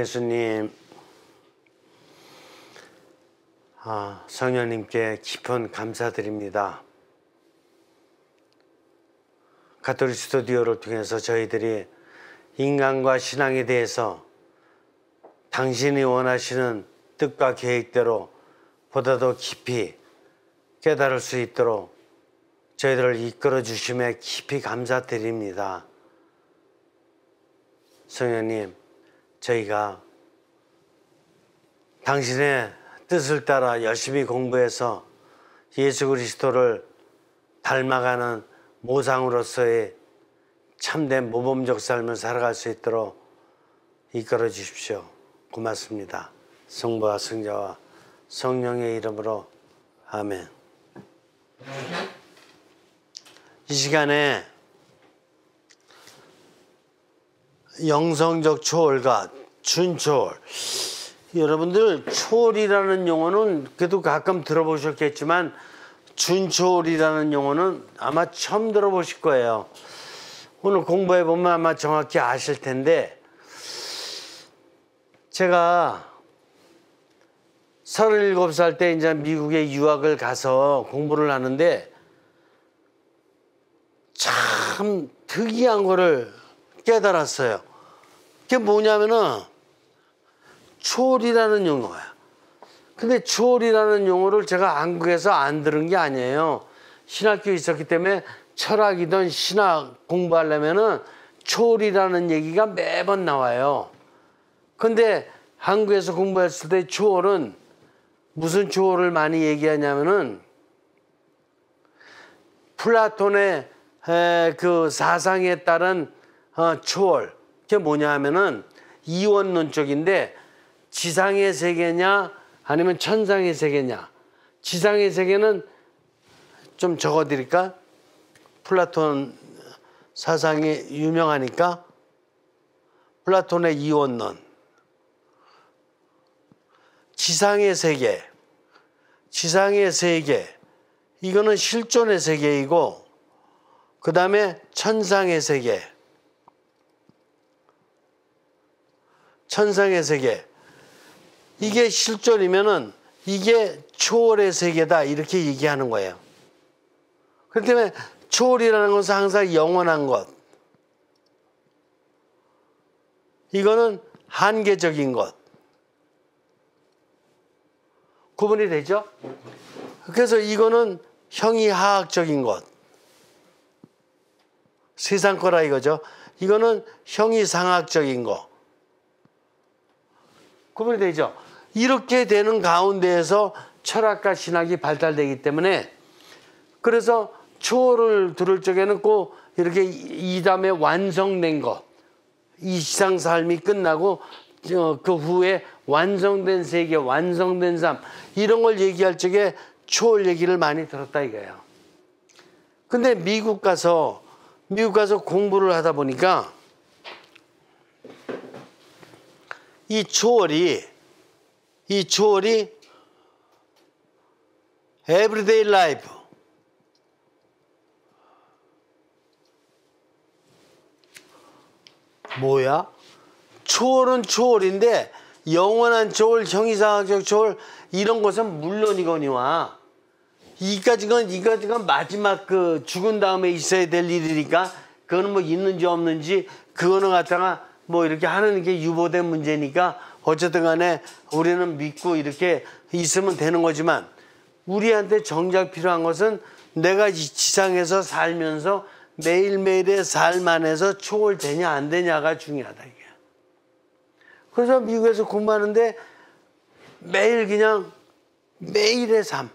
예수님, 성령님께 깊은 감사드립니다. 가톨릭 스튜디오를 통해서 저희들이 인간과 신앙에 대해서 당신이 원하시는 뜻과 계획대로 보다 더 깊이 깨달을 수 있도록 저희들을 이끌어 주심에 깊이 감사드립니다. 성령님, 저희가 당신의 뜻을 따라 열심히 공부해서 예수 그리스도를 닮아가는 모상으로서의 참된 모범적 삶을 살아갈 수 있도록 이끌어 주십시오. 고맙습니다. 성부와 성자와 성령의 이름으로 아멘. 이 시간에 영성적 초월과 준초월, 여러분들 초월이라는 용어는 그래도 가끔 들어보셨겠지만 준초월이라는 용어는 아마 처음 들어보실 거예요. 오늘 공부해 보면 아마 정확히 아실 텐데, 제가 37살 때 이제 미국에 유학을 가서 공부를 하는데 참 특이한 거를 깨달았어요. 그게 뭐냐면은 초월이라는 용어야. 근데 초월이라는 용어를 제가 한국에서 안 들은 게 아니에요. 신학교에 있었기 때문에 철학이든 신학 공부하려면은 초월이라는 얘기가 매번 나와요. 근데 한국에서 공부했을 때 초월은 무슨 초월을 많이 얘기하냐면은 플라톤의 그 사상에 따른 초월. 그게 뭐냐 하면은 이원론 쪽인데, 지상의 세계냐 아니면 천상의 세계냐. 지상의 세계는 좀 적어드릴까? 플라톤 사상이 유명하니까. 플라톤의 이원론. 지상의 세계. 지상의 세계. 이거는 실존의 세계이고, 그 다음에 천상의 세계. 천상의 세계. 이게 실존이면은 이게 초월의 세계다, 이렇게 얘기하는 거예요. 그렇기 때문에 초월이라는 것은 항상 영원한 것. 이거는 한계적인 것. 구분이 되죠? 그래서 이거는 형이하학적인 것. 세상 거라 이거죠. 이거는 형이상학적인 거. 구분이 되죠? 이렇게 되는 가운데에서 철학과 신학이 발달되기 때문에, 그래서 초월을 들을 적에는 꼭 이렇게 이 다음에 완성된 것, 이 지상 삶이 끝나고 그 후에 완성된 세계, 완성된 삶, 이런 걸 얘기할 적에 초월 얘기를 많이 들었다 이거예요. 근데 미국 가서 공부를 하다 보니까 이 초월이 everyday life, 뭐야? 초월은 초월인데 영원한 초월, 형이상학적 초월, 이런 것은 물론이거니와 이까지건 마지막 그 죽은 다음에 있어야 될 일이니까, 그거는 뭐 있는지 없는지 그거는 갖다가 뭐 이렇게 하는 게 유보된 문제니까 어쨌든 간에 우리는 믿고 이렇게 있으면 되는 거지만, 우리한테 정작 필요한 것은 내가 이 지상에서 살면서 매일매일의 삶 안에서 초월되냐 안 되냐가 중요하다 이게. 그래서 미국에서 공부하는데 매일 그냥 매일의 삶,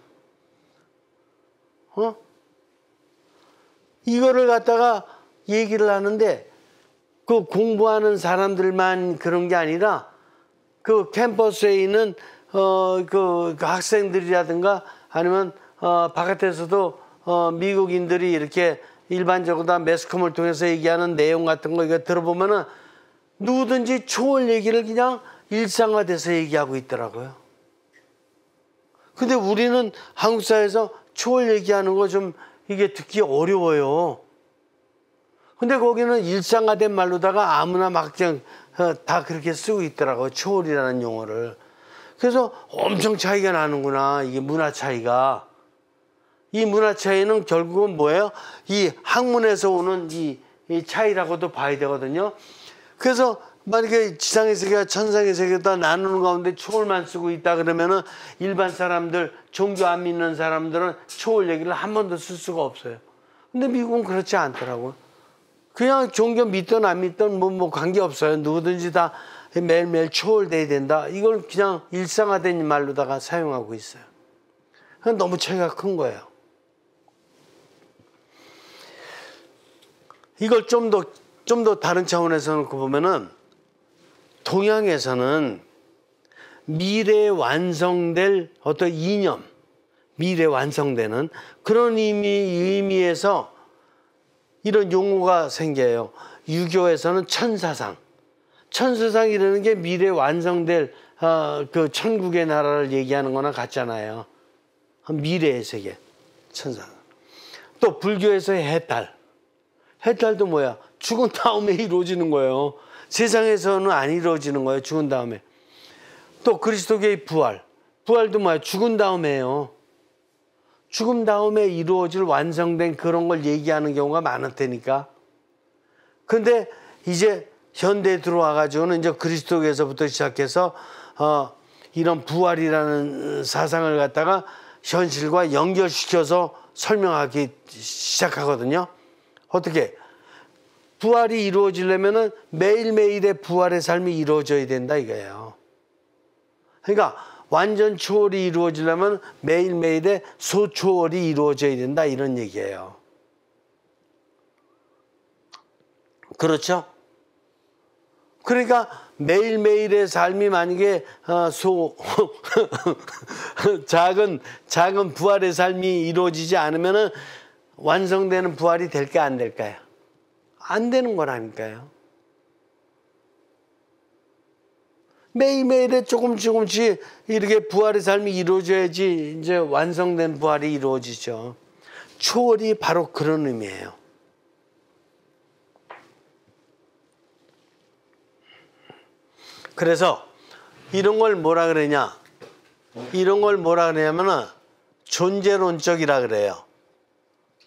이거를 갖다가 얘기를 하는데, 그 공부하는 사람들만 그런 게 아니라 그 캠퍼스에 있는 그 학생들이라든가 아니면 바깥에서도 미국인들이 이렇게 일반적으로 다 매스컴을 통해서 얘기하는 내용 같은 거 이거 들어보면은 누구든지 초월 얘기를 그냥 일상화돼서 얘기하고 있더라고요. 근데 우리는 한국 사회에서 초월 얘기하는 거 좀 이게 듣기 어려워요. 근데 거기는 일상화된 말로다가 아무나 막 그냥 다 그렇게 쓰고 있더라고요. 초월이라는 용어를. 그래서 엄청 차이가 나는구나. 이게 문화 차이가. 이 문화 차이는 결국은 뭐예요? 이 학문에서 오는 이 차이라고도 봐야 되거든요. 그래서 만약에 지상의 세계와 천상의 세계가 나누는 가운데 초월만 쓰고 있다 그러면은 일반 사람들, 종교 안 믿는 사람들은 초월 얘기를 한 번도 쓸 수가 없어요. 근데 미국은 그렇지 않더라고요. 그냥 종교 믿든 안 믿든 뭐 관계없어요. 누구든지 다 매일매일 초월돼야 된다. 이걸 그냥 일상화된 말로다가 사용하고 있어요. 너무 차이가 큰 거예요. 이걸 좀 더 다른 차원에서 놓고 보면은 동양에서는 미래에 완성될 어떤 이념, 미래에 완성되는 그런 의미에서 이런 용어가 생겨요. 유교에서는 천사상. 천사상이라는 게 미래에 완성될 그 천국의 나라를 얘기하는 거나 같잖아요. 미래의 세계, 천사상. 또 불교에서의 해탈. 해탈도 뭐야? 죽은 다음에 이루어지는 거예요. 세상에서는 안 이루어지는 거예요. 죽은 다음에. 또 그리스도교의 부활. 부활도 뭐야? 죽은 다음에요. 죽음 다음에 이루어질 완성된 그런 걸 얘기하는 경우가 많을 테니까. 근데 이제 현대에 들어와 가지고는 이제 그리스도교에서부터 시작해서 이런 부활이라는 사상을 갖다가 현실과 연결시켜서 설명하기 시작하거든요. 어떻게? 부활이 이루어지려면은 매일매일의 부활의 삶이 이루어져야 된다 이거예요. 그러니까 완전 초월이 이루어지려면 매일매일의 소초월이 이루어져야 된다 이런 얘기예요. 그렇죠? 그러니까 매일매일의 삶이 만약에 작은 부활의 삶이 이루어지지 않으면은 완성되는 부활이 될까 안 될까요? 안 되는 거라니까요. 매일매일에 조금씩 이렇게 부활의 삶이 이루어져야지 이제 완성된 부활이 이루어지죠. 초월이 바로 그런 의미예요. 그래서 이런 걸 뭐라 그러냐? 이런 걸 뭐라 그러냐면은 존재론적이라 그래요.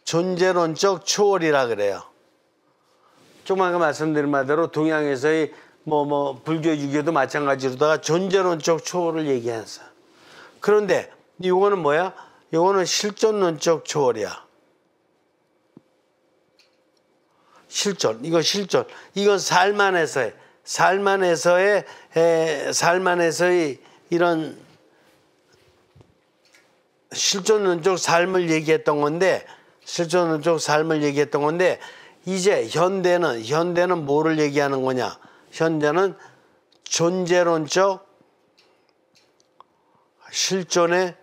존재론적 초월이라 그래요. 조금 아까 말씀드린 바대로 동양에서의 불교, 유교도 마찬가지로다가 존재론적 초월을 얘기했어요. 그런데 이거는 뭐야? 이거는 실존론적 초월이야. 실존. 이거 실존. 이건 삶 안에서의 이런 실존론적 삶을 얘기했던 건데, 이제 현대는 뭐를 얘기하는 거냐? 현대는 존재론적 실존의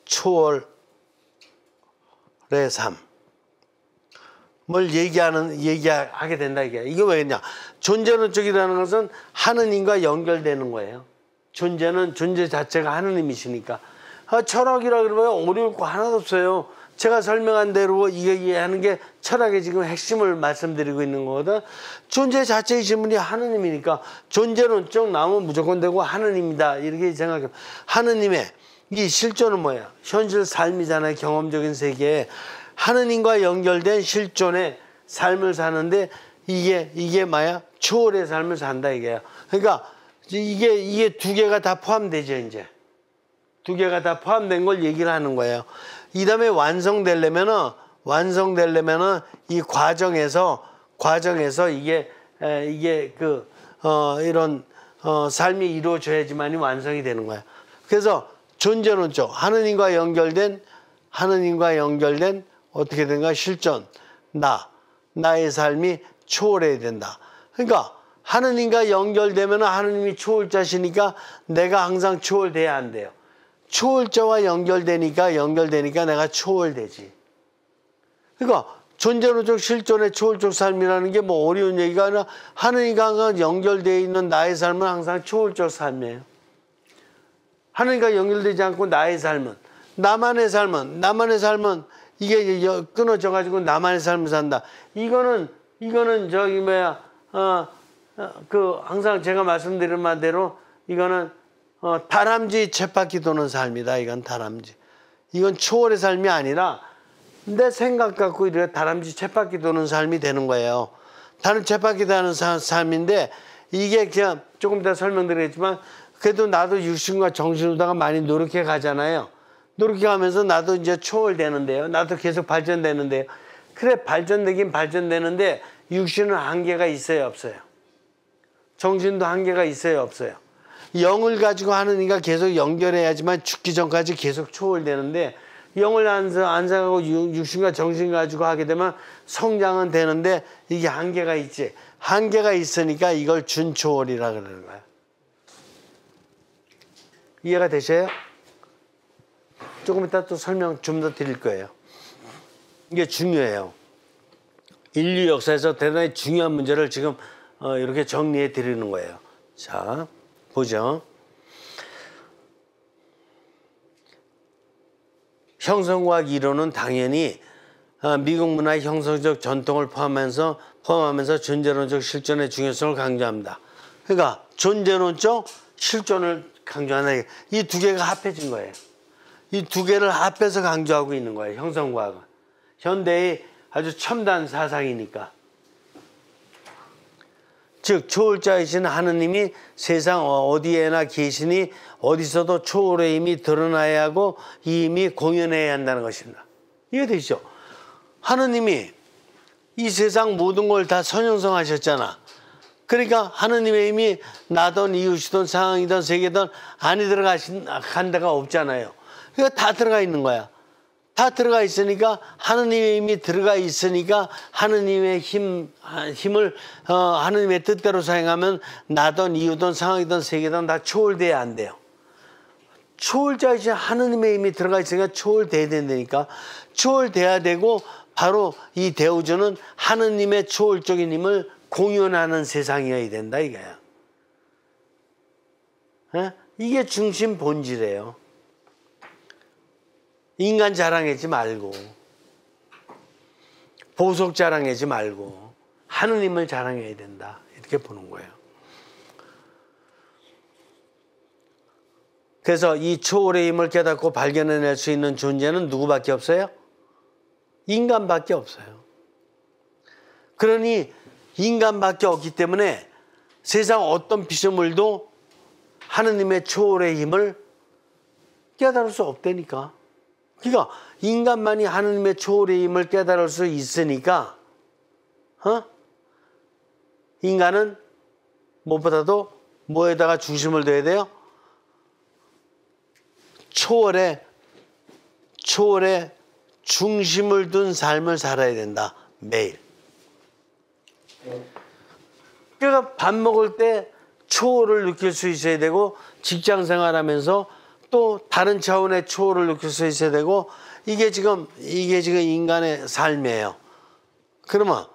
초월의 삶. 뭘 얘기하게 된다, 이게. 이게 왜냐? 존재론적이라는 것은 하느님과 연결되는 거예요. 존재 자체가 하느님이시니까. 철학이라 그러면 어려울 거 하나도 없어요. 제가 설명한 대로 이게 하는 게 철학의 지금 핵심을 말씀드리고 있는 거거든. 존재 자체이신 분이 하느님이니까 존재론적 나오면 무조건 되고 하느님이다. 이렇게 생각해요. 하느님의 이 실존은 뭐야? 현실 삶이잖아요. 경험적인 세계에. 하느님과 연결된 실존의 삶을 사는데 이게 뭐야? 초월의 삶을 산다 이게요. 그러니까 이게 두 개가 다 포함되죠, 이제. 두 개가 다 포함된 걸 얘기를 하는 거예요. 이 다음에 완성되려면은 이 과정에서 이게 이런 삶이 이루어져야지만이 완성이 되는 거예요. 그래서 존재론적 하느님과 연결된 어떻게 된가? 실존 나의 삶이 초월해야 된다. 그러니까 하느님과 연결되면 하느님이 초월자시니까 내가 항상 초월돼야 한대요. 초월자와 연결되니까 내가 초월되지. 그러니까 존재론적 실존의 초월적 삶이라는 게 뭐 어려운 얘기가 아니라 하느님과 항상 연결되어 있는 나의 삶은 항상 초월적 삶이에요. 하느님과 연결되지 않고 나만의 삶은 이게 끊어져 가지고 나만의 삶을 산다. 이거는 저기 뭐야 항상 제가 말씀드린 말대로 이거는 다람쥐 쳇바퀴 도는 삶이다. 이건 다람쥐. 이건 초월의 삶이 아니라 내 생각 갖고 이렇게 다람쥐 쳇바퀴 도는 삶이 되는 거예요. 다른 쳇바퀴 도는 삶인데 이게 그냥 조금 이따 설명드리겠지만 그래도 나도 육신과 정신으로다가 많이 노력해 가잖아요. 노력해 가면서 나도 이제 초월되는데요. 나도 계속 발전되는데요. 그래 발전되긴 발전되는데 육신은 한계가 있어요 없어요? 정신도 한계가 있어요 없어요? 영을 가지고 하느니까 계속 연결해야지만 죽기 전까지 계속 초월되는데 영을 안 사고 육신과 정신 가지고 하게 되면 성장은 되는데 이게 한계가 있지. 한계가 있으니까 이걸 준초월이라 그러는 거야. 이해가 되셔요? 조금 이따 또 설명 좀 더 드릴 거예요. 이게 중요해요. 인류 역사에서 대단히 중요한 문제를 지금 이렇게 정리해 드리는 거예요. 자, 보죠. 형성과학 이론은 당연히 미국 문화의 형성적 전통을 포함하면서 존재론적 실존의 중요성을 강조합니다. 그러니까 존재론적 실존을 강조하는 이 두 개가 합해진 거예요. 이 두 개를 합해서 강조하고 있는 거예요. 형성과학은. 현대의 아주 첨단 사상이니까. 즉 초월자이신 하느님이 세상 어디에나 계시니 어디서도 초월의 힘이 드러나야 하고 이 힘이 공연해야 한다는 것입니다. 이해되시죠? 하느님이 이 세상 모든 걸 다 선형성하셨잖아. 그러니까 하느님의 힘이 나든 이웃이든 상황이든 세계든 안에 들어간 데가 없잖아요. 그러니까 다 들어가 있는 거야. 다 들어가 있으니까 하느님의 힘이 들어가 있으니까 하느님의 힘을 하느님의 뜻대로 사용하면 나든 이웃든 상황이든 세계든 다 초월돼야 안 돼요. 초월자이신 하느님의 힘이 들어가 있으니까 초월돼야 된다니까. 초월돼야 되고 바로 이 대우주는 하느님의 초월적인 힘을 공연하는 세상이어야 된다 이거야. 이게 중심 본질이에요. 인간 자랑하지 말고 보석 자랑하지 말고 하느님을 자랑해야 된다. 이렇게 보는 거예요. 그래서 이 초월의 힘을 깨닫고 발견해낼 수 있는 존재는 누구밖에 없어요? 인간밖에 없어요. 그러니 인간밖에 없기 때문에 세상 어떤 피조물도 하느님의 초월의 힘을 깨달을 수 없다니까. 그러니까 인간만이 하느님의 초월의 힘을 깨달을 수 있으니까 인간은 무엇보다도 뭐에다가 중심을 둬야 돼요? 초월에 중심을 둔 삶을 살아야 된다. 매일. 그러니까 밥 먹을 때 초월을 느낄 수 있어야 되고 직장 생활하면서 또 다른 차원의 초월을 느낄 수 있어야 되고 이게 지금 인간의 삶이에요. 그러면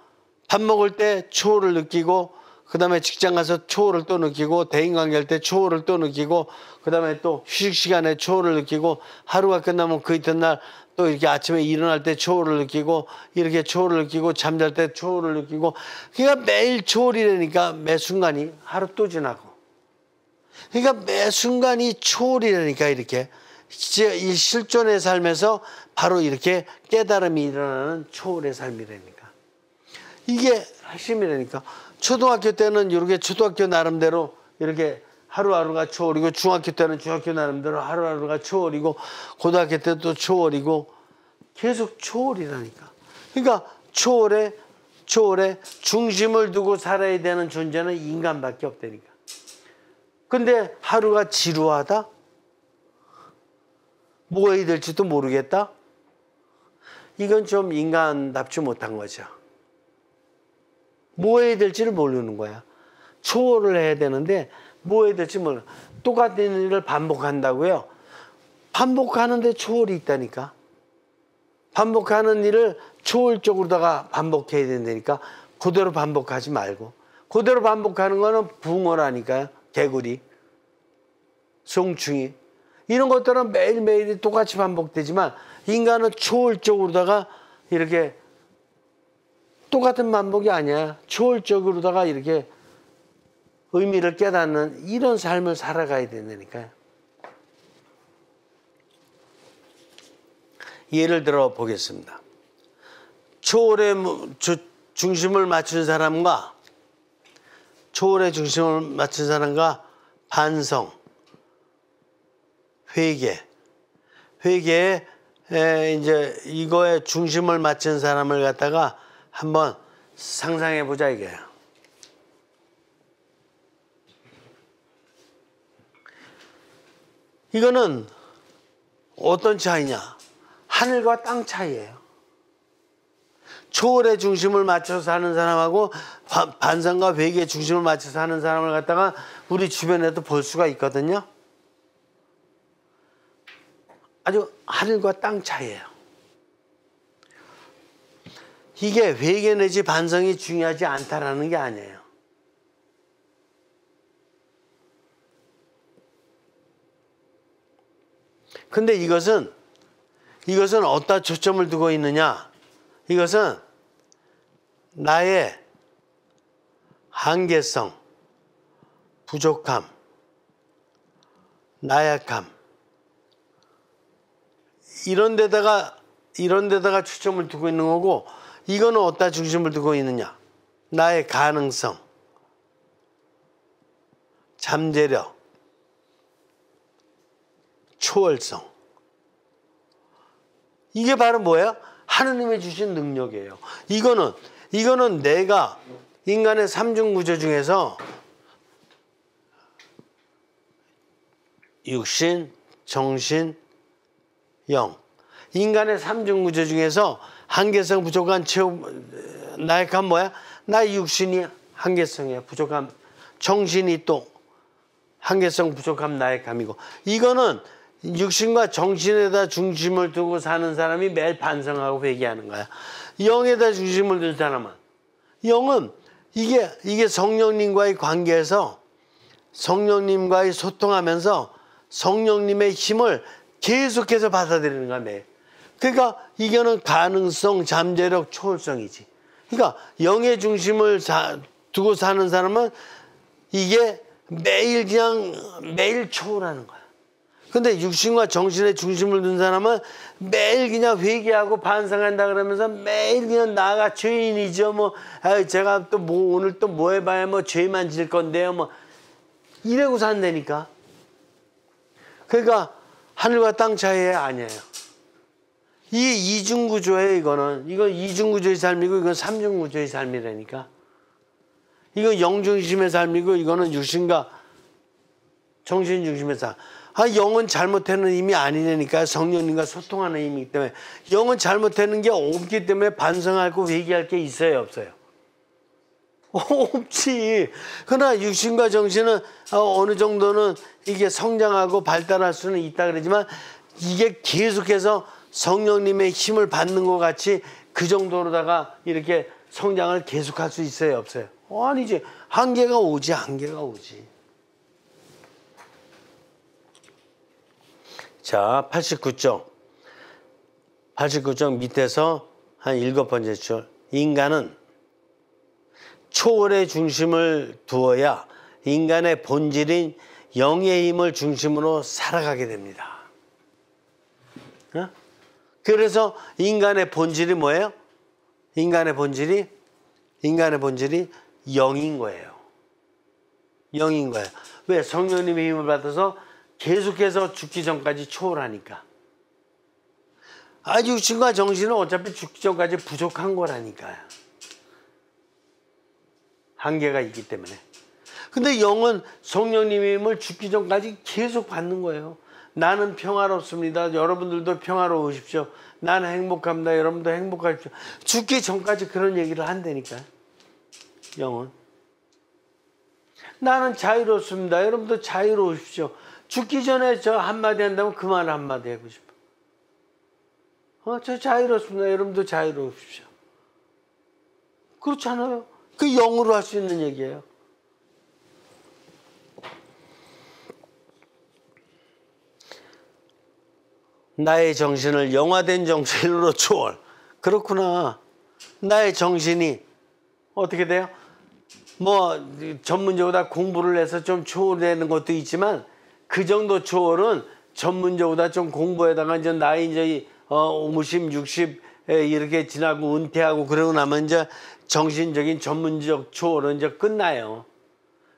밥 먹을 때 초월을 느끼고 그 다음에 직장 가서 초월을 또 느끼고 대인관계할 때 초월을 또 느끼고 그 다음에 또 휴식 시간에 초월을 느끼고 하루가 끝나면 그 이튿날 또 이렇게 아침에 일어날 때 초월을 느끼고 이렇게 초월을 느끼고 잠잘 때 초월을 느끼고 그러니까 매일 초월이라니까 매 순간이 하루 또 지나고 그러니까 매 순간이 초월이라니까 이렇게 이 실존의 삶에서 바로 이렇게 깨달음이 일어나는 초월의 삶이라니까 이게 핵심이라니까. 초등학교 때는 이렇게 초등학교 나름대로 이렇게 하루하루가 초월이고 중학교 때는 중학교 나름대로 하루하루가 초월이고 고등학교 때도 또 초월이고 계속 초월이라니까. 그러니까 초월에 중심을 두고 살아야 되는 존재는 인간밖에 없다니까. 근데 하루가 지루하다? 뭐 해야 될지도 모르겠다? 이건 좀 인간답지 못한 거죠. 뭐 해야 될지를 모르는 거야. 초월을 해야 되는데 뭐 해야 될지 몰라. 똑같은 일을 반복한다고요. 반복하는데 초월이 있다니까. 반복하는 일을 초월적으로다가 반복해야 된다니까. 그대로 반복하지 말고. 그대로 반복하는 거는 붕어라니까요. 개구리, 송충이. 이런 것들은 매일매일이 똑같이 반복되지만 인간은 초월적으로다가 이렇게 똑같은 반복이 아니야. 초월적으로다가 이렇게 의미를 깨닫는 이런 삶을 살아가야 된다니까요. 예를 들어 보겠습니다. 초월의 중심을 맞춘 사람과 반성, 회개에 이제 이거에 중심을 맞춘 사람을 갖다가 한번 상상해 보자 이거예요. 이거는 어떤 차이냐? 하늘과 땅 차이예요. 초월의 중심을 맞춰서 하는 사람하고 반성과 회개의 중심을 맞춰서 하는 사람을 갖다가 우리 주변에도 볼 수가 있거든요. 아주 하늘과 땅 차이예요. 이게 회개 내지 반성이 중요하지 않다라는 게 아니에요. 근데 이것은 어디다 초점을 두고 있느냐? 이것은 나의 한계성, 부족함, 나약함 이런 데다가 초점을 두고 있는 거고, 이거는 어디다 중심을 두고 있느냐? 나의 가능성, 잠재력, 초월성. 이게 바로 뭐예요? 하느님이 주신 능력이에요. 이거는 내가 인간의 삼중구조 중에서 육신, 정신, 영. 인간의 삼중구조 중에서 한계성, 부족한, 나약함 뭐야? 나의 육신이 한계성이야. 부족함. 정신이 또 한계성, 부족함, 나약함이고. 이거는 육신과 정신에다 중심을 두고 사는 사람이 매일 반성하고 회개하는 거야. 영에다 중심을 둔 사람은, 영은 이게 성령님과의 관계에서 성령님과의 소통하면서 성령님의 힘을 계속해서 받아들이는 거야, 매일. 그러니까 이거는 가능성, 잠재력, 초월성이지. 그러니까 영의 중심을 두고 사는 사람은 이게 매일 초월하는 거야. 근데 육신과 정신의 중심을 둔 사람은 매일 그냥 회개하고 반성한다 그러면서 매일 그냥 나가 죄인이죠. 제가 또 오늘 또 뭐 해봐야 죄만 질 건데요. 이러고 산다니까. 그러니까 하늘과 땅 차이 아니에요. 이 이중구조예요, 이거는. 이건 이중구조의 삶이고, 이건 삼중구조의 삶이라니까. 이건 영중심의 삶이고, 이거는 육신과 정신 중심의 삶. 영은 잘못하는 힘이 아니니까 성령님과 소통하는 힘이기 때문에. 영은 잘못하는 게 없기 때문에 반성하고 회개할 게 있어요, 없어요? 없지. 그러나 육신과 정신은 어느 정도는 이게 성장하고 발달할 수는 있다 그러지만, 이게 계속해서 성령님의 힘을 받는 것 같이 그 정도로다가 이렇게 성장을 계속할 수 있어요, 없어요? 아니지. 한계가 오지. 자, 89쪽 밑에서 한 7번째 줄. 인간은 초월의 중심을 두어야 인간의 본질인 영의 힘을 중심으로 살아가게 됩니다. 그래서 인간의 본질이 뭐예요? 인간의 본질이 영인 거예요. 영인 거예요. 왜? 성령님의 힘을 받아서 계속해서 죽기 전까지 초월하니까. 육신과 정신은 어차피 죽기 전까지 부족한 거라니까요. 한계가 있기 때문에. 근데 영은 성령님의 힘을 죽기 전까지 계속 받는 거예요. 나는 평화롭습니다. 여러분들도 평화로우십시오. 나는 행복합니다. 여러분도 행복하십시오. 죽기 전까지 그런 얘기를 한다니까. 영은. 나는 자유롭습니다. 여러분도 자유로우십시오. 죽기 전에 저 한마디 한다면 그 말 한마디 하고 싶어. 저 자유롭습니다. 여러분도 자유로우십시오. 그렇잖아요. 그 영으로 할 수 있는 얘기예요. 나의 정신을 영화된 정신으로 초월. 그렇구나. 나의 정신이 어떻게 돼요? 뭐 전문적으로 다 공부를 해서 좀 초월되는 것도 있지만 그 정도 초월은 전문적으로 좀 공부에다가 이제 나이 이제 50, 60 이렇게 지나고 은퇴하고 그러고 나면 이제 정신적인 전문적 초월은 이제 끝나요.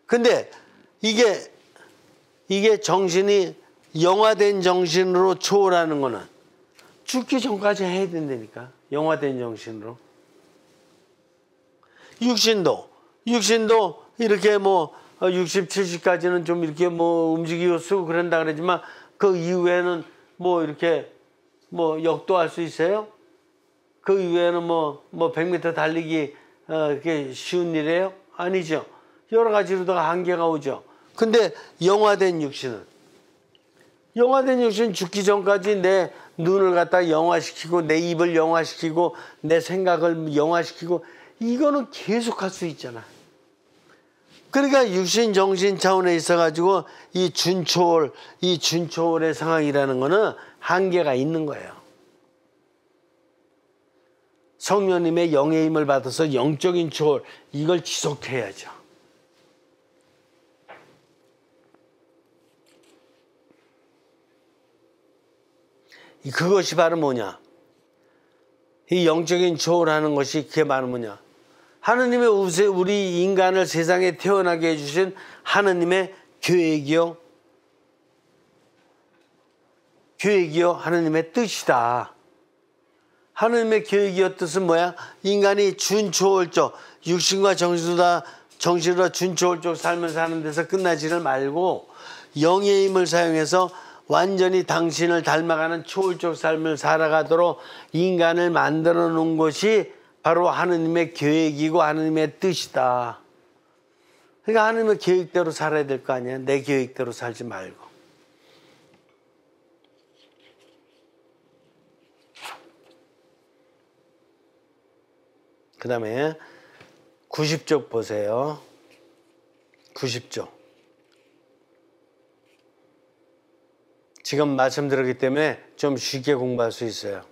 근데 이게 정신이 영화된 정신으로 초월하는 거는 죽기 전까지 해야 된다니까. 영화된 정신으로. 육신도 이렇게 뭐 60, 70까지는 좀 이렇게 뭐 움직이고 쓰고 그런다 그러지만 그 이후에는 뭐 이렇게 뭐 역도할 수 있어요? 그 이후에는 뭐 100m 달리기 그게 쉬운 일이에요? 아니죠. 여러 가지로다가 한계가 오죠. 근데 영화된 육신은 죽기 전까지 내 눈을 갖다 영화시키고 내 입을 영화시키고 내 생각을 영화시키고 이거는 계속 할 수 있잖아. 그러니까 육신 정신 차원에 있어가지고 이 준초월의 상황이라는 거는 한계가 있는 거예요. 성령님의 영의 힘을 받아서 영적인 초월 이걸 지속해야죠. 그것이 바로 뭐냐? 이 영적인 초월하는 것이 그게 바로 뭐냐? 하느님의 우리 인간을 세상에 태어나게 해주신 하느님의 계획이요 하느님의 뜻이다. 하느님의 계획이요 뜻은 뭐야? 인간이 준초월적 육신과 정신으로 준초월적 삶을 사는 데서 끝나지를 말고 영의 힘을 사용해서 완전히 당신을 닮아가는 초월적 삶을 살아가도록 인간을 만들어 놓은 것이 바로 하느님의 계획이고 하느님의 뜻이다. 그러니까 하느님의 계획대로 살아야 될 거 아니야. 내 계획대로 살지 말고. 그 다음에 90쪽 보세요. 90쪽. 지금 말씀드렸기 때문에 좀 쉽게 공부할 수 있어요.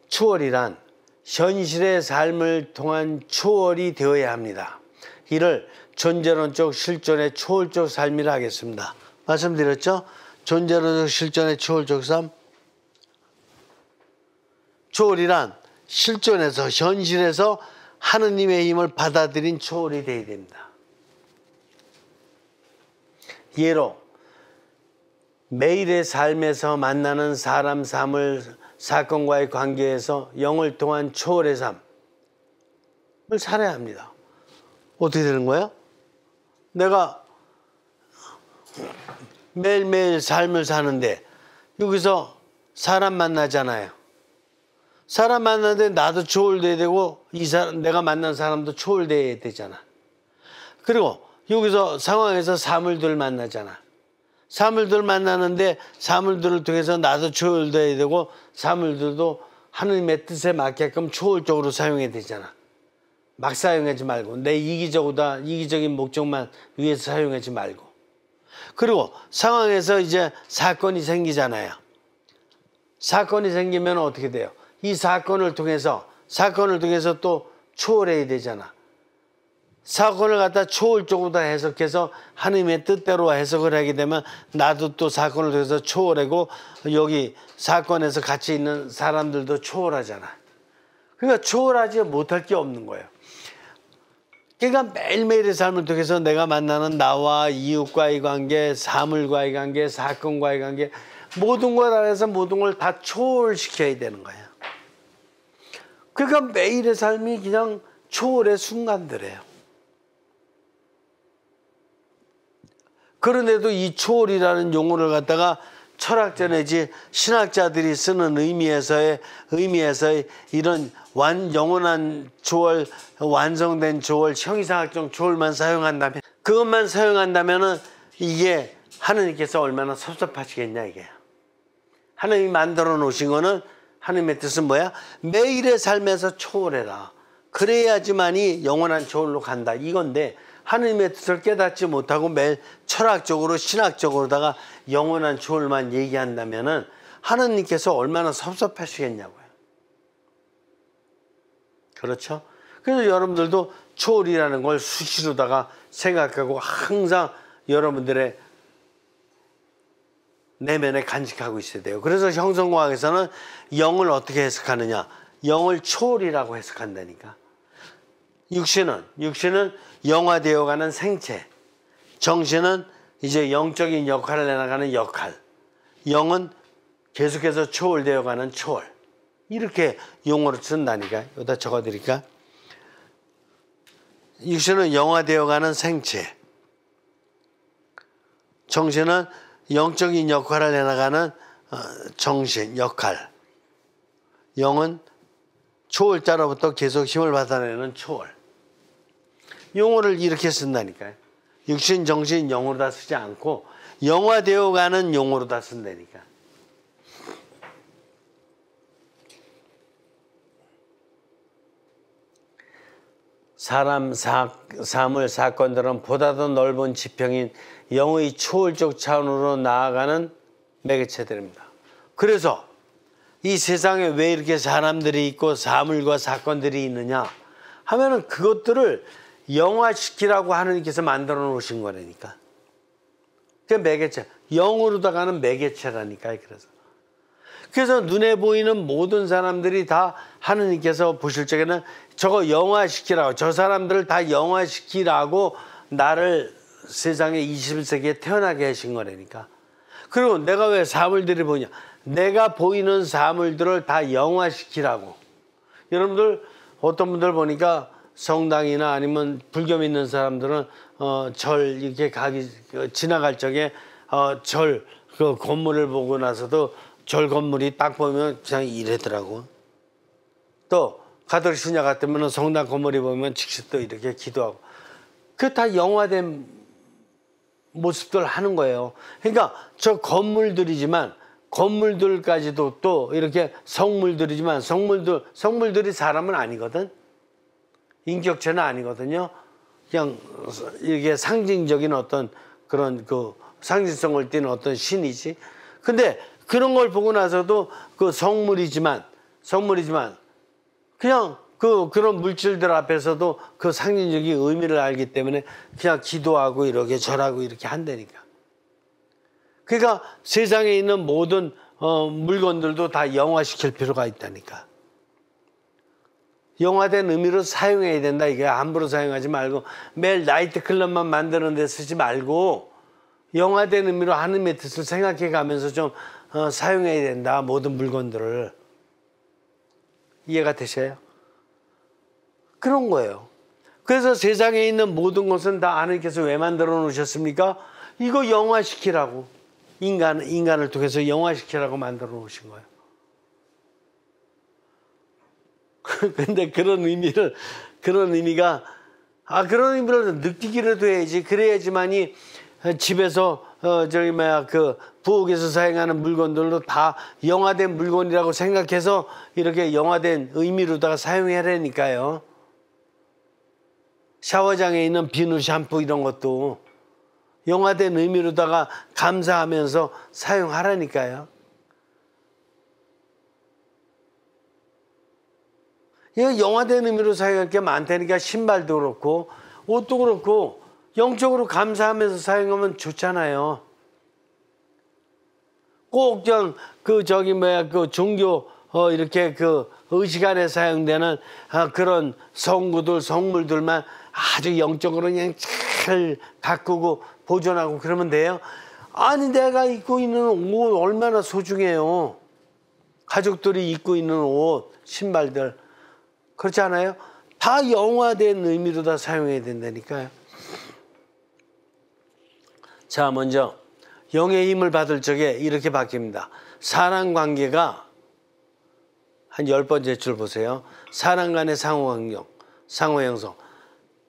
초월이란 현실의 삶을 통한 초월이 되어야 합니다. 이를 존재론적 실존의 초월적 삶이라 하겠습니다. 말씀드렸죠? 존재론적 실존의 초월적 삶. 초월이란 실존에서 현실에서 하느님의 힘을 받아들인 초월이 되어야 됩니다. 예로 매일의 삶에서 만나는 사람 사건과의 관계에서 영을 통한 초월의 삶을 살아야 합니다. 어떻게 되는 거예요? 내가 매일매일 삶을 사는데 여기서 사람 만나잖아요. 사람 만나는데 나도 초월돼야 되고 내가 만난 사람도 초월돼야 되잖아. 그리고 여기서 상황에서 사물들 만나잖아. 사물들 만나는데 사물들을 통해서 나도 초월돼야 되고 사물들도 하느님의 뜻에 맞게끔 초월적으로 사용해야 되잖아. 막 사용하지 말고 내 이기적인 목적만 위해서 사용하지 말고. 그리고 상황에서 이제 사건이 생기잖아요. 사건이 생기면 어떻게 돼요? 이 사건을 통해서 또 초월해야 되잖아. 사건을 갖다 초월적으로 다 해석해서 하느님의 뜻대로 해석을 하게 되면 나도 또 사건을 통해서 초월하고 여기 사건에서 같이 있는 사람들도 초월하잖아. 그러니까 초월하지 못할 게 없는 거예요. 그러니까 매일매일의 삶을 통해서 내가 만나는 나와 이웃과의 관계, 사물과의 관계, 사건과의 관계 모든 걸 알아서 모든 걸 다 초월시켜야 되는 거예요. 그러니까 매일의 삶이 그냥 초월의 순간들이에요. 그런데도 이 초월이라는 용어를 갖다가 철학자 내지 신학자들이 쓰는 의미에서의 이런 영원한 초월, 완성된 초월, 형이상학적 초월만 사용한다면 그것만 사용한다면은 이게 하느님께서 얼마나 섭섭하시겠냐 이게. 하느님이 만들어 놓으신 거는 하느님의 뜻은 뭐야? 매일의 삶에서 초월해라. 그래야지만이 영원한 초월로 간다 이건데 하느님의 뜻을 깨닫지 못하고 매일 철학적으로 신학적으로다가 영원한 초월만 얘기한다면은 하느님께서 얼마나 섭섭하시겠냐고요. 그렇죠? 그래서 여러분들도 초월이라는 걸 수시로다가 생각하고 항상 여러분들의 내면에 간직하고 있어야 돼요. 그래서 형성과학에서는 영을 어떻게 해석하느냐? 영을 초월이라고 해석한다니까. 육신은 영화되어가는 생체, 정신은 이제 영적인 역할을 해나가는 역할, 영은 계속해서 초월되어가는 초월. 이렇게 용어를 쓴다니까. 여기다 적어드릴까? 육신은 영화되어가는 생체, 정신은 영적인 역할을 해나가는 정신, 역할, 영은 초월자로부터 계속 힘을 받아내는 초월. 용어를 이렇게 쓴다니까요. 육신, 정신, 영으로 다 쓰지 않고 영화되어가는 용어로 다 쓴다니까. 사람 사물 사건들은 보다 더 넓은 지평인 영의 초월적 차원으로 나아가는 매개체들입니다. 그래서 이 세상에 왜 이렇게 사람들이 있고 사물과 사건들이 있느냐 하면은 그것들을 영화시키라고 하느님께서 만들어 놓으신 거라니까. 그 매개체, 영으로다가는 매개체라니까요. 그래서 눈에 보이는 모든 사람들이 다 하느님께서 보실 적에는 저거 영화시키라고, 저 사람들을 다 영화시키라고 나를 세상에 21세기에 태어나게 하신 거라니까. 그리고 내가 왜 사물들이 보이냐? 내가 보이는 사물들을 다 영화시키라고. 여러분들 어떤 분들 보니까 성당이나 아니면 불교 믿는 사람들은 절 이렇게 지나갈 적에 절 그 건물을 보고 나서도 절 건물이 딱 보면 그냥 이래더라고. 또 가톨릭 신자 같으면 성당 건물이 보면 즉시 또 이렇게 기도하고. 그 다 영화된 모습들 하는 거예요. 그러니까 저 건물들이지만 건물들까지도 또 이렇게 성물들이지만 성물들이 사람은 아니거든. 인격체는 아니거든요. 그냥 이게 상징적인 어떤 그런 그 상징성을 띠는 어떤 신이지. 근데 그런 걸 보고 나서도 그 성물이지만 그냥 그런 물질들 앞에서도 그 상징적인 의미를 알기 때문에 그냥 기도하고 이렇게 절하고 이렇게 한다니까. 그러니까 세상에 있는 모든 물건들도 다 영화시킬 필요가 있다니까. 영화된 의미로 사용해야 된다. 이게 함부로 사용하지 말고 매일 나이트클럽만 만드는 데 쓰지 말고 영화된 의미로 하느님의 뜻을 생각해 가면서 좀 사용해야 된다. 모든 물건들을. 이해가 되셔요? 그런 거예요. 그래서 세상에 있는 모든 것은 다 하느님께서 왜 만들어 놓으셨습니까? 이거 영화시키라고. 인간을 통해서 영화시키라고 만들어 놓으신 거예요. 근데 그런 의미를 느끼기라도 해야지. 그래야지만이 집에서 그 부엌에서 사용하는 물건들도 다 영화된 물건이라고 생각해서 이렇게 영화된 의미로다가 사용하라니까요. 샤워장에 있는 비누, 샴푸 이런 것도 영화된 의미로다가 감사하면서 사용하라니까요. 이거 영화된 의미로 사용할 게 많다니까. 신발도 그렇고 옷도 그렇고 영적으로 감사하면서 사용하면 좋잖아요. 꼭 그냥 그 종교 이렇게 그 의식 안에 사용되는 그런 성구들, 성물들만 아주 영적으로 그냥 잘 가꾸고 보존하고 그러면 돼요. 아니 내가 입고 있는 옷 얼마나 소중해요. 가족들이 입고 있는 옷, 신발들. 그렇지 않아요? 다 영화된 의미로 다 사용해야 된다니까요. 자, 먼저 영의 힘을 받을 적에 이렇게 바뀝니다. 사랑관계가 한 10번째 줄 보세요. 사람 간의 상호형성.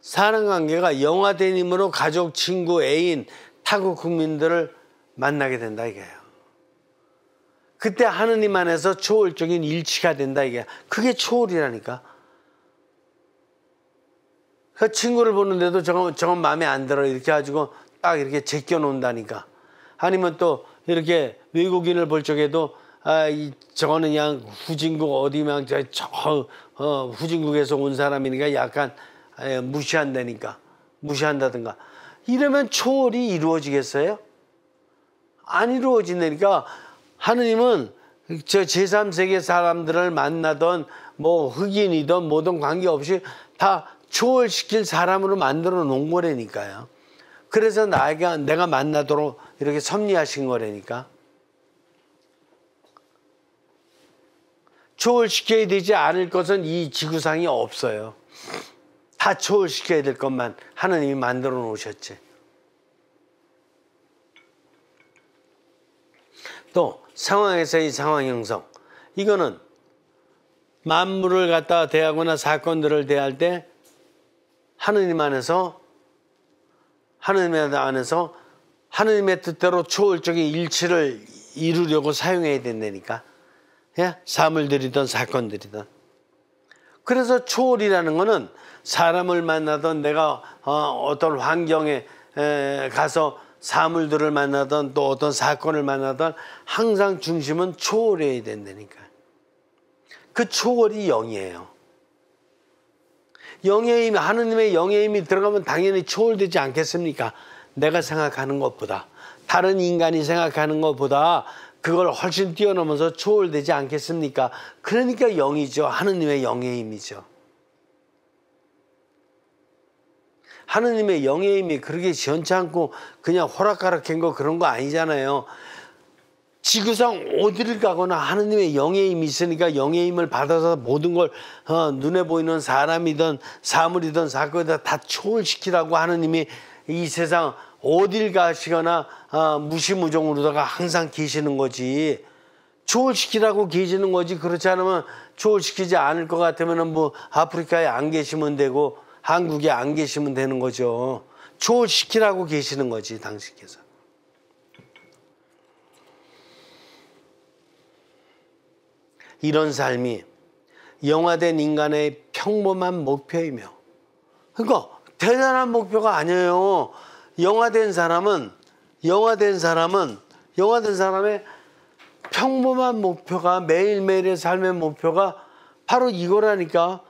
사랑관계가 영화된 힘으로 가족, 친구, 애인, 타국 국민들을 만나게 된다 이게요. 그때 하느님 안에서 초월적인 일치가 된다 이게. 그게 초월이라니까. 그 친구를 보는데도 저건 마음에 안 들어 이렇게 가지고 딱 이렇게 제껴 놓는다니까. 아니면 또 이렇게 외국인을 볼 적에도 저거는 그냥 후진국 어디면 후진국에서 온 사람이니까 약간 무시한다든가 이러면 초월이 이루어지겠어요? 안 이루어진다니까. 하느님은 저 제3세계 사람들을 만나던 뭐 흑인이든 뭐든 관계없이 다 초월시킬 사람으로 만들어 놓은 거라니까요. 그래서 내가 만나도록 이렇게 섭리하신 거라니까. 초월시켜야 되지 않을 것은 이 지구상에 없어요. 다 초월시켜야 될 것만 하느님이 만들어 놓으셨지. 또 상황에서의 상황 형성. 이거는 만물을 갖다가 대하거나 사건들을 대할 때 하느님 안에서 하느님의 뜻대로 초월적인 일치를 이루려고 사용해야 된다니까. 예? 사물들이든 사건들이든. 그래서 초월이라는 거는 사람을 만나든 내가 어떤 환경에 가서 사물들을 만나든 또 어떤 사건을 만나든 항상 중심은 초월해야 된다니까. 그 초월이 영이에요. 영의 힘, 하느님의 영의 힘이 들어가면 당연히 초월되지 않겠습니까? 내가 생각하는 것보다, 다른 인간이 생각하는 것보다 그걸 훨씬 뛰어넘어서 초월되지 않겠습니까? 그러니까 영이죠. 하느님의 영의 힘이죠. 하느님의 영의 힘이 그렇게 시원치 않고 그냥 호락가락한 거 그런 거 아니잖아요. 지구상 어디를 가거나 하느님의 영의 힘이 있으니까 영의 힘을 받아서 모든 걸 눈에 보이는 사람이든 사물이든 사건이든 다 초월시키라고 하느님이 이 세상 어딜 가시거나 무시무종으로다가 항상 계시는 거지. 초월시키라고 계시는 거지. 그렇지 않으면 초월시키지 않을 것 같으면 뭐 아프리카에 안 계시면 되고 한국에 안 계시면 되는 거죠. 초월시키라고 계시는 거지, 당신께서. 이런 삶이 영화된 인간의 평범한 목표이며, 그러니까 대단한 목표가 아니에요. 영화된 사람의 평범한 목표가, 매일매일의 삶의 목표가 바로 이거라니까.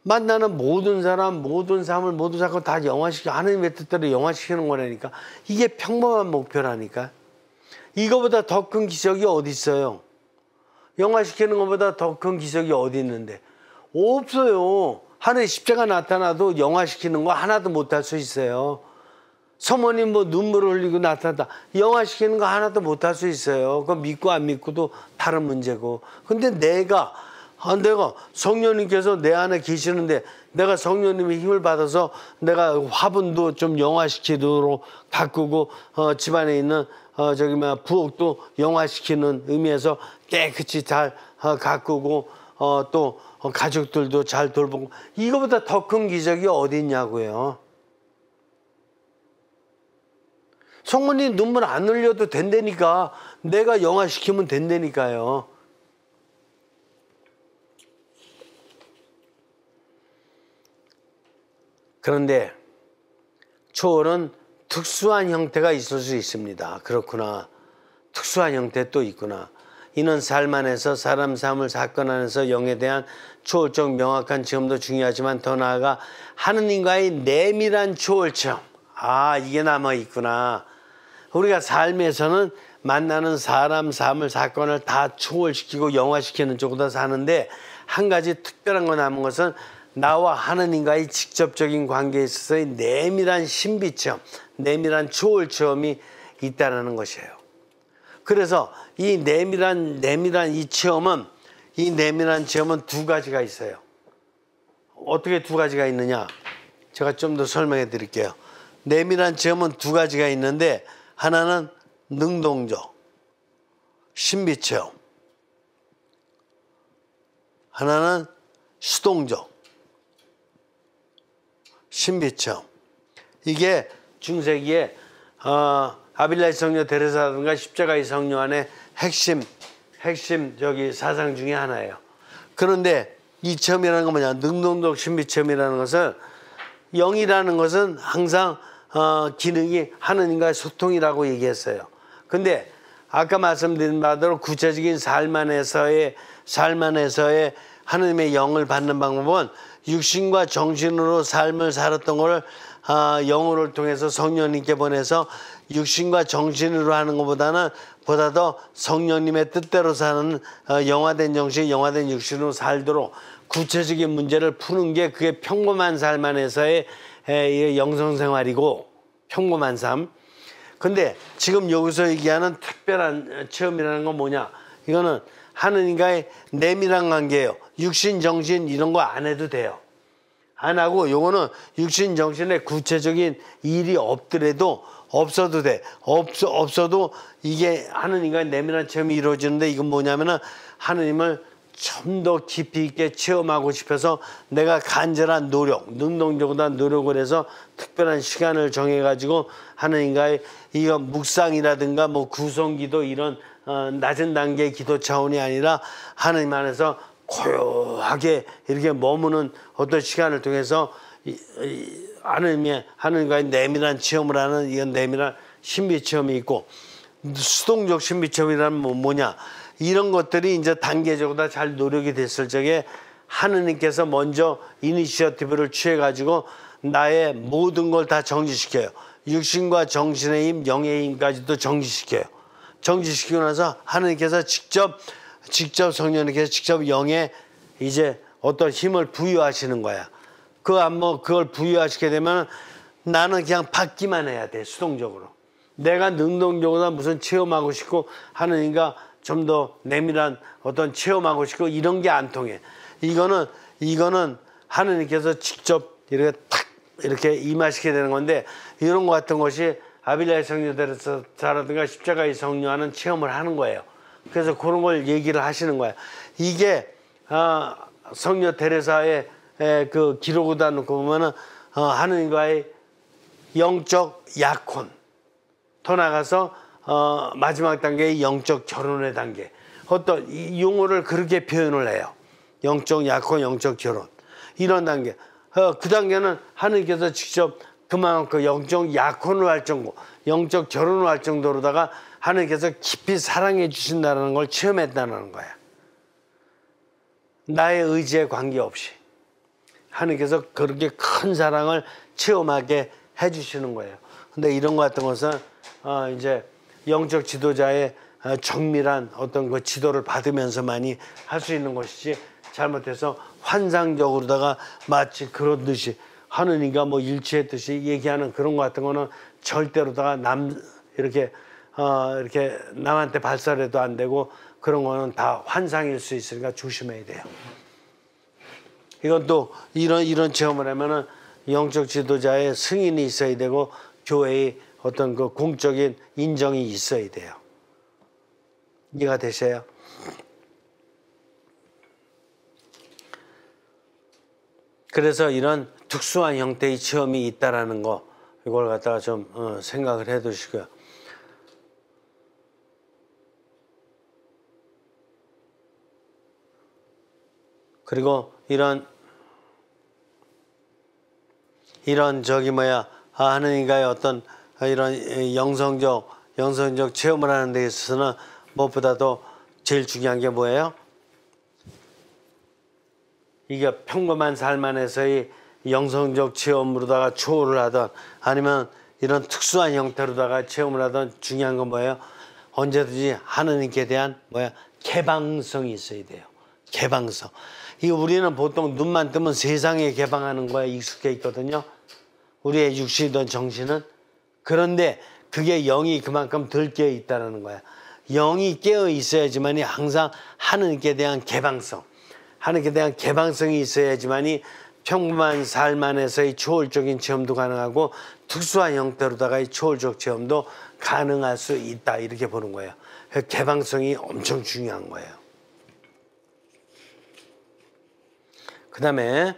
만나는 모든 사람, 모든 사물, 모든 사건 다 영화시키고 하느님의 뜻대로 영화시키는 거라니까. 이게 평범한 목표라니까. 이거보다 더 큰 기적이 어디 있어요? 영화시키는 것보다 더 큰 기적이 어디 있는데? 없어요. 하늘에 십자가 나타나도 영화시키는 거 하나도 못할 수 있어요. 서모님 뭐 눈물을 흘리고 나타났다. 영화시키는 거 하나도 못할 수 있어요. 그거 믿고 안 믿고도 다른 문제고. 근데 내가 성령님께서 내 안에 계시는데 내가 성령님의 힘을 받아서 내가 화분도 좀 영화시키도록 가꾸고 집안에 있는 부엌도 영화시키는 의미에서 깨끗이 잘 가꾸고 또 가족들도 잘 돌보고, 이거보다 더 큰 기적이 어디 있냐고요. 성모님 눈물 안 흘려도 된다니까. 내가 영화시키면 된다니까요. 그런데 초월은 특수한 형태가 있을 수 있습니다. 그렇구나. 특수한 형태 또 있구나. 이는 삶 안에서 사람, 사물, 사건 안에서 영에 대한 초월적 명확한 체험도 중요하지만 더 나아가 하느님과의 내밀한 초월 체험. 이게 남아 있구나. 우리가 삶에서는 만나는 사람, 사물, 사건을 다 초월시키고 영화시키는 쪽으로 사는데, 한 가지 특별한 거 남은 것은 나와 하느님과의 직접적인 관계에 있어서의 내밀한 신비 체험, 내밀한 초월 체험이 있다는 것이에요. 그래서 이 내밀한 체험은 두 가지가 있어요. 어떻게 두 가지가 있느냐? 제가 좀 더 설명해 드릴게요. 내밀한 체험은 두 가지가 있는데, 하나는 능동적 신비 체험, 하나는 수동적 신비 체험. 이게 중세기에 아빌라의 성녀 데레사라든가 십자가의 성녀 안에 핵심 사상 중에 하나예요. 그런데 이 체험이라는 건 뭐냐? 능동적 신비 체험이라는 것은, 영이라는 것은 항상 기능이 하느님과의 소통이라고 얘기했어요. 근데 아까 말씀드린 바대로 구체적인 삶 안에서의 하느님의 영을 받는 방법은 육신과 정신으로 삶을 살았던 걸 영혼을 통해서 성령님께 보내서 육신과 정신으로 하는 것보다는 보다 더 성령님의 뜻대로 사는 영화된 정신, 영화된 육신으로 살도록 구체적인 문제를 푸는 게 그게 평범한 삶 안에서의 영성생활이고 평범한 삶. 근데 지금 여기서 얘기하는 특별한 체험이라는 건 뭐냐? 이거는 하느님과의 내밀한 관계예요. 육신, 정신 이런 거 안 해도 돼요. 안 하고 요거는 육신, 정신에 구체적인 일이 없더라도 없어도 돼. 없어도 이게 하느님과의 내밀한 체험이 이루어지는데 이건 뭐냐면은 하느님을 좀 더 깊이 있게 체험하고 싶어서 내가 간절한 노력, 능동적으로 노력을 해서 특별한 시간을 정해가지고 하느님과의 이거 묵상이라든가 뭐 구성기도 이런 낮은 단계의 기도 차원이 아니라 하느님 안에서 고요하게 이렇게 머무는 어떤 시간을 통해서 하느님과의 내밀한 체험을 하는 이런 내밀한 신비 체험이 있고 수동적 신비 체험이라는 뭐냐? 이런 것들이 이제 단계적으로 다 잘 노력이 됐을 적에 하느님께서 먼저 이니시어티브를 취해가지고 나의 모든 걸 다 정지시켜요. 육신과 정신의 힘, 영의 힘까지도 정지시켜요. 정지시키고 나서 하느님께서 직접 성령님께서 직접 영에 이제 어떤 힘을 부여하시는 거야. 그걸 부여하시게 되면 나는 그냥 받기만 해야 돼, 수동적으로. 내가 능동적으로 무슨 체험하고 싶고 하느님과 좀 더 내밀한 어떤 체험하고 싶고 이런 게 안 통해. 이거는 하느님께서 직접 이렇게 탁 이렇게 임하시게 되는 건데 이런 것 같은 것이 아빌라의 성녀라든가 십자가의 성녀하는 체험을 하는 거예요. 그래서 그런 걸 얘기를 하시는 거예요. 이게 성녀 테레사의 그 기록을 놓고 보면은 하느님과의 영적 약혼, 더 나가서 마지막 단계의 영적 결혼의 단계. 어떤 이 용어를 그렇게 표현을 해요. 영적 약혼, 영적 결혼. 이런 단계. 그 단계는 하느님께서 직접 그만큼 영적 약혼을 할 정도, 영적 결혼을 할 정도로다가 하느님께서 깊이 사랑해 주신다는 걸 체험했다는 거야. 나의 의지에 관계없이. 하느님께서 그렇게 큰 사랑을 체험하게 해주시는 거예요. 근데 이런 것 같은 것은 이제 영적 지도자의 정밀한 어떤 그 지도를 받으면서만이 할 수 있는 것이지 잘못해서 환상적으로다가 마치 그런 듯이 하느님과 뭐 일치했듯이 얘기하는 그런 것 같은 거는 절대로다가 이렇게 남한테 발설해도 안 되고 그런 거는 다 환상일 수 있으니까 조심해야 돼요. 이건 또 이런 체험을 하면은 영적 지도자의 승인이 있어야 되고 교회의 어떤 그 공적인 인정이 있어야 돼요. 이해가 되세요? 그래서 이런 특수한 형태의 체험이 있다라는 거 이걸 갖다가 좀 생각을 해 두시고요. 그리고 이런 하느님과의 어떤 이런 영성적 체험을 하는 데 있어서는 무엇보다도 제일 중요한 게 뭐예요? 이게 평범한 삶 안에서의 영성적 체험으로다가 초월을 하든 아니면 이런 특수한 형태로다가 체험을 하든 중요한 건 뭐예요? 언제든지 하느님께 대한 개방성이 있어야 돼요. 개방성. 이 우리는 보통 눈만 뜨면 세상에 개방하는 거에 익숙해 있거든요. 우리의 육신이든 정신은. 그런데 그게 영이 그만큼 덜 깨어 있다는 거야. 영이 깨어 있어야지만이 항상 하느님께 대한 개방성, 하느님께 대한 개방성이 있어야지만이 평범한 삶 안에서의 초월적인 체험도 가능하고 특수한 형태로다가의 초월적 체험도 가능할 수 있다 이렇게 보는 거예요. 개방성이 엄청 중요한 거예요. 그 다음에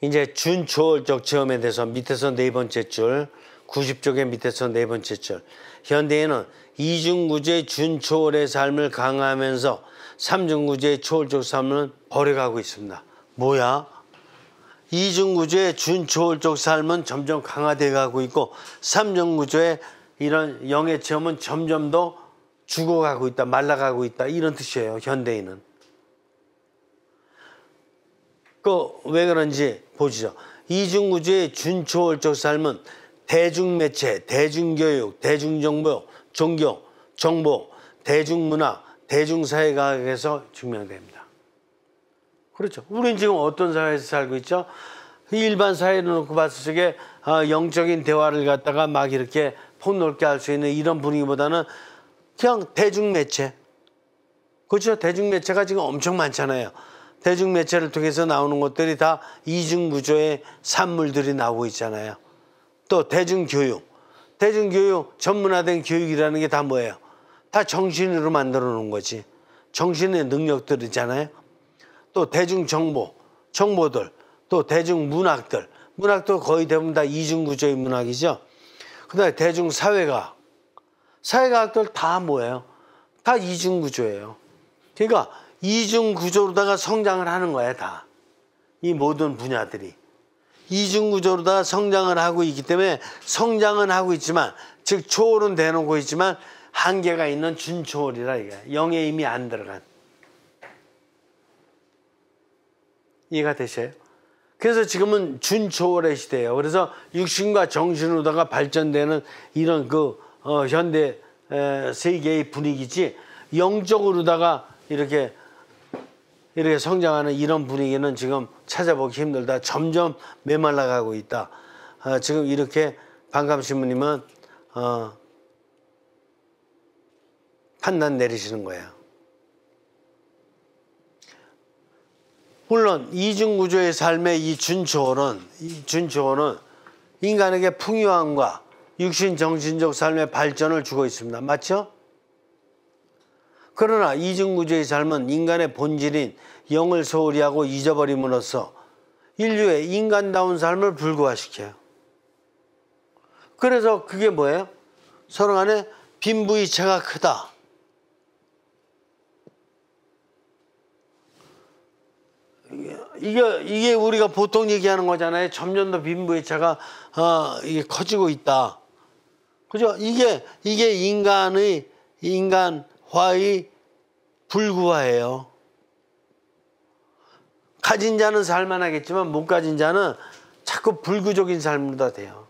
이제 준초월적 체험에 대해서 밑에서 네 번째 줄 90쪽의 밑에서 네 번째 줄 현대에는 이중구조의 준초월의 삶을 강화하면서 삼중구조의 초월적 삶을 버려가고 있습니다. 뭐야? 이중구조의 준초월적 삶은 점점 강화되어 가고 있고 삼중구조의 이런 영의 체험은 점점 더 죽어가고 있다, 말라가고 있다 이런 뜻이에요. 현대인은. 왜 그런지 보시죠. 이중구조의 준초월적 삶은 대중매체, 대중교육, 대중정보, 종교, 정보, 대중문화, 대중사회과학에서 증명됩니다. 그렇죠. 우리는 지금 어떤 사회에서 살고 있죠? 일반 사회를 놓고 봤을 적에 영적인 대화를 갖다가 막 이렇게 폭넓게 할 수 있는 이런 분위기보다는 그냥 대중매체. 그렇죠. 대중매체가 지금 엄청 많잖아요. 대중매체를 통해서 나오는 것들이 다 이중구조의 산물들이 나오고 있잖아요. 또 대중교육. 대중교육, 전문화된 교육이라는 게 다 뭐예요? 다 정신으로 만들어 놓은 거지. 정신의 능력들이잖아요. 또 대중정보, 정보들, 또 대중문학들. 문학도 거의 대부분 다 이중구조의 문학이죠. 그 다음에 대중사회과학. 사회과학들 다 뭐예요? 다 이중구조예요. 그러니까 이중구조로다가 성장을 하는 거야, 다. 이 모든 분야들이. 이중구조로다가 성장을 하고 있기 때문에 성장은 하고 있지만, 즉 초월은 대놓고 있지만 한계가 있는 준초월이라 이게 영에 이미 안 들어간. 이해가 되셔요? 그래서 지금은 준초월의 시대예요. 그래서 육신과 정신으로다가 발전되는 이런 현대 세계의 분위기지 영적으로다가 이렇게 성장하는 이런 분위기는 지금 찾아보기 힘들다. 점점 메말라가고 있다. 지금 이렇게 반감신부님은 판단 내리시는 거예요. 물론 이중구조의 삶의 이 준초월은 인간에게 풍요함과 육신 정신적 삶의 발전을 주고 있습니다. 맞죠? 그러나 이중구조의 삶은 인간의 본질인 영을 소홀히 하고 잊어버림으로써 인류의 인간다운 삶을 불구화시켜요. 그래서 그게 뭐예요? 서로 간에 빈부이차가 크다. 이게 우리가 보통 얘기하는 거잖아요. 점점 더 빈부이차가 이게 커지고 있다. 그죠? 이게 인간화의 불구화예요. 가진 자는 살만하겠지만 못 가진 자는 자꾸 불구적인 삶으로 다 돼요.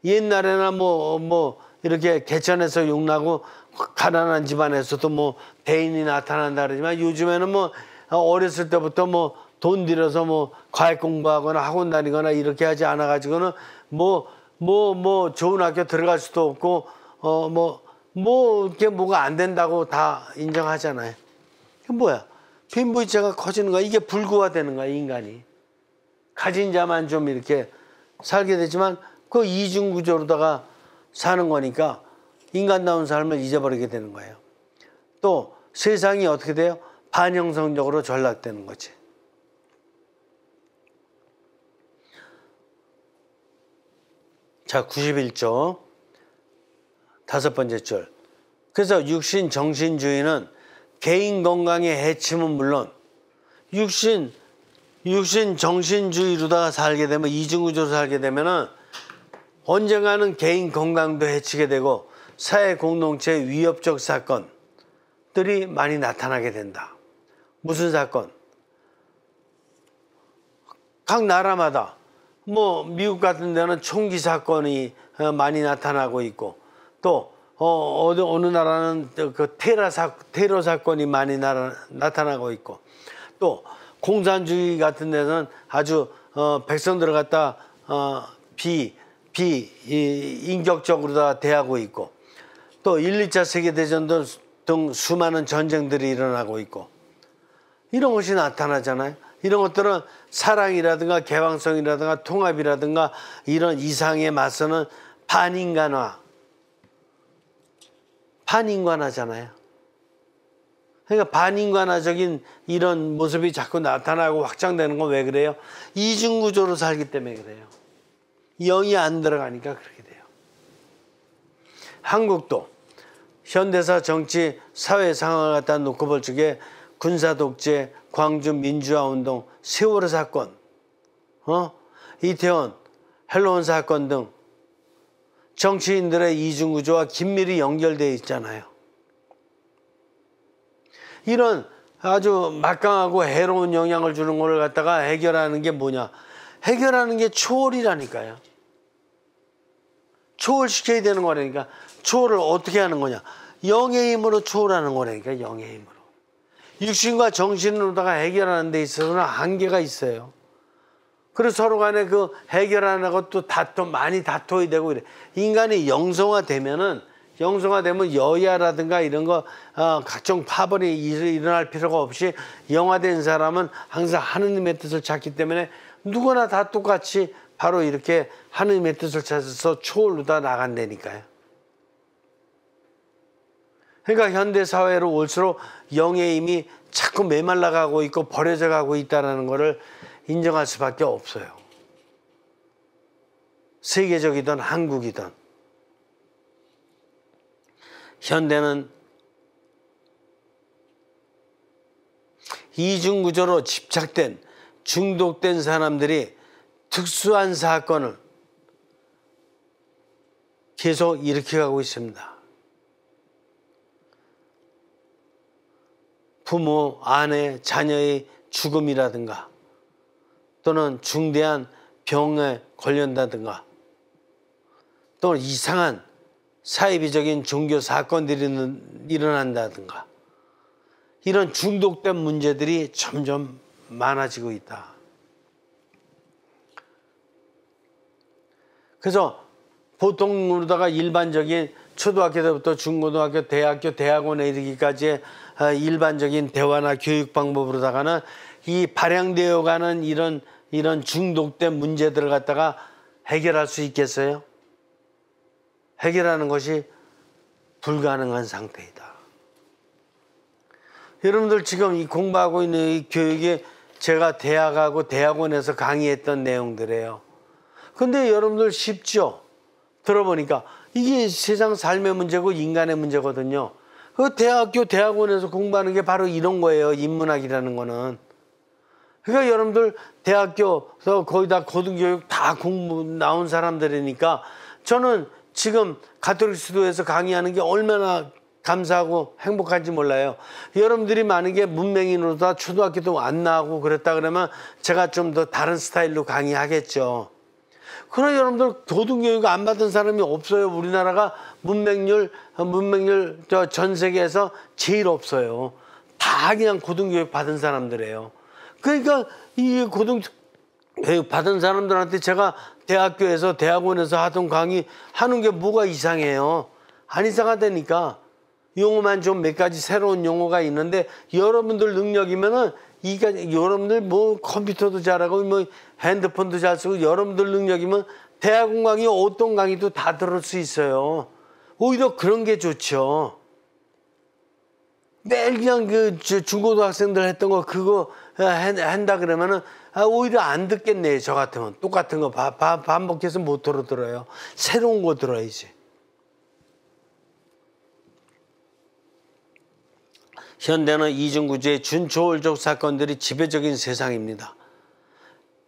옛날에나 이렇게 개천에서 용나고 가난한 집안에서도 대인이 나타난다 그러지만 요즘에는 어렸을 때부터 돈 들여서 과외 공부하거나 학원 다니거나 이렇게 하지 않아 가지고는 좋은 학교 들어갈 수도 없고 이렇게 뭐가 안 된다고 다 인정하잖아요. 이게 뭐야? 빈부이차가 커지는 거야. 이게 불구화되는 거야, 인간이. 가진 자만 좀 이렇게 살게 되지만 그 이중구조로다가 사는 거니까 인간다운 삶을 잊어버리게 되는 거예요. 또 세상이 어떻게 돼요? 반영성적으로 전락되는 거지. 자, 91조 5번째 줄. 그래서 육신 정신주의는 개인 건강의 해침은 물론 육신 정신주의로다가 살게 되면 이중구조로 살게 되면은 언젠가는 개인 건강도 해치게 되고 사회 공동체 위협적 사건들이 많이 나타나게 된다. 무슨 사건? 각 나라마다 미국 같은 데는 총기 사건이 많이 나타나고 있고 또 어느 나라는 테러 사건이 많이 나타나고 있고 또 공산주의 같은 데는 아주 백성들을 갖다 인격적으로 다 대하고 있고 또 1, 2차 세계대전 등 수많은 전쟁들이 일어나고 있고 이런 것이 나타나잖아요. 이런 것들은 사랑이라든가 개방성이라든가 통합이라든가 이런 이상에 맞서는 반인간화잖아요. 그러니까 반인간화적인 이런 모습이 자꾸 나타나고 확장되는 건 왜 그래요? 이중구조로 살기 때문에 그래요. 영이 안 들어가니까 그렇게 돼요. 한국도 현대사 정치 사회 상황을 갖다 놓고 볼 적에 군사 독재, 광주 민주화 운동, 세월호 사건 이태원, 헬로원 사건 등 정치인들의 이중구조와 긴밀히 연결되어 있잖아요. 이런 아주 막강하고 해로운 영향을 주는 걸 갖다가 해결하는 게 뭐냐? 해결하는 게 초월이라니까요. 초월시켜야 되는 거라니까. 초월을 어떻게 하는 거냐? 영의 힘으로 초월하는 거라니까. 영의 힘으로. 육신과 정신으로다가 해결하는 데 있어서는 한계가 있어요. 그래서 서로 간에 그 해결하는 것도 많이 다퉈야 되고 이래. 인간이 영성화되면 여야라든가 이런 거 각종 파벌이 일어날 필요가 없이 영화된 사람은 항상 하느님의 뜻을 찾기 때문에 누구나 다 똑같이 바로 이렇게 하느님의 뜻을 찾아서 초월로 다 나간다니까요. 그러니까 현대사회로 올수록 영의 힘이 자꾸 메말라가고 있고 버려져 가고 있다는 것을 인정할 수밖에 없어요. 세계적이든 한국이든. 현대는 이중구조로 집착된 중독된 사람들이 특수한 사건을 계속 일으켜가고 있습니다. 부모, 아내, 자녀의 죽음이라든가 또는 중대한 병에 걸린다든가 또는 이상한 사이비적인 종교 사건들이 일어난다든가 이런 중독된 문제들이 점점 많아지고 있다. 그래서 보통으로다가 일반적인 초등학교 때부터 중고등학교, 대학교, 대학원에 이르기까지의 일반적인 대화나 교육 방법으로다가는 이 발양되어 가는 이런 중독된 문제들을 갖다가 해결할 수 있겠어요? 해결하는 것이 불가능한 상태이다. 여러분들 지금 이 공부하고 있는 이 교육이 제가 대학하고 대학원에서 강의했던 내용들이에요. 근데 여러분들 쉽죠? 들어보니까 이게 세상 삶의 문제고 인간의 문제거든요. 그 대학교, 대학원에서 공부하는 게 바로 이런 거예요. 인문학이라는 거는. 그러니까 여러분들 대학교에서 거의 다 고등교육 다 공부 나온 사람들이니까 저는 지금 가톨릭 수도에서 강의하는 게 얼마나 감사하고 행복한지 몰라요. 여러분들이 만약에 문맹인으로 다 초등학교도 안 나오고 그랬다 그러면 제가 좀 더 다른 스타일로 강의하겠죠. 그러나 여러분들 고등교육 안 받은 사람이 없어요. 우리나라가 문맹률 전 세계에서 제일 없어요. 다 그냥 고등교육 받은 사람들이에요. 그러니까 이 고등교육 받은 사람들한테 제가 대학교에서 대학원에서 하던 강의 하는 게 뭐가 이상해요. 안 이상하다니까. 용어만 좀 몇 가지 새로운 용어가 있는데 여러분들 능력이면은 여러분들 뭐 컴퓨터도 잘하고 뭐 핸드폰도 잘 쓰고 여러분들 능력이면 대학원 강의 어떤 강의도 다 들을 수 있어요. 오히려 그런 게 좋죠. 매일 그냥 그 중고등학생들 했던 거 그거 한다 그러면은 오히려 안 듣겠네. 저 같으면 똑같은 거 반복해서 못 들어요. 새로운 거 들어야지. 현대는 이중구조의 준초월적 사건들이 지배적인 세상입니다.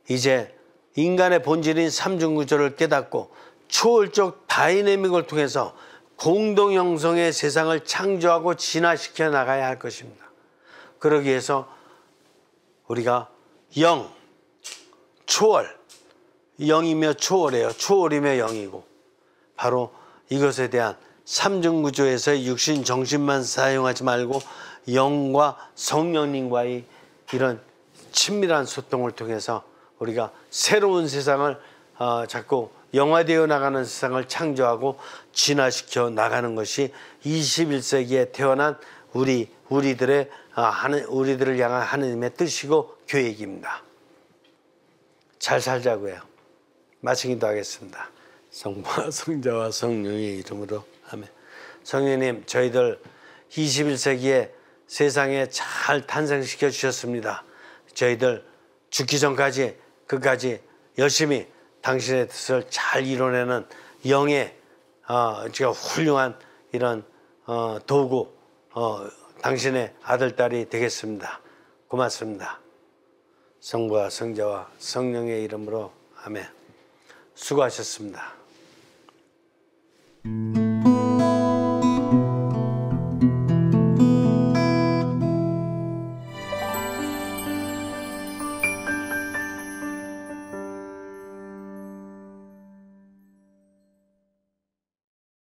이제 인간의 본질인 삼중구조를 깨닫고 초월적 다이내믹을 통해서 공동형성의 세상을 창조하고 진화시켜 나가야 할 것입니다. 그러기 위해서 우리가 영, 초월, 영이며 초월이에요. 초월이며 영이고 바로 이것에 대한 삼중구조에서의 육신, 정신만 사용하지 말고 영과 성령님과의 이런 친밀한 소통을 통해서 우리가 새로운 세상을 자꾸 영화되어 나가는 세상을 창조하고 진화시켜 나가는 것이 21세기에 태어난 우리들을 향한 하느님의 뜻이고 계획입니다. 잘 살자고요. 마치기도 하겠습니다. 성부와 성자와 성령의 이름으로 아멘. 성령님, 저희들 21세기에 세상에 잘 탄생시켜 주셨습니다. 저희들 죽기 전까지 끝까지 열심히 당신의 뜻을 잘 이뤄내는 영의 제가 훌륭한 이런 도구 당신의 아들, 딸이 되겠습니다. 고맙습니다. 성부와 성자와 성령의 이름으로 아멘. 수고하셨습니다.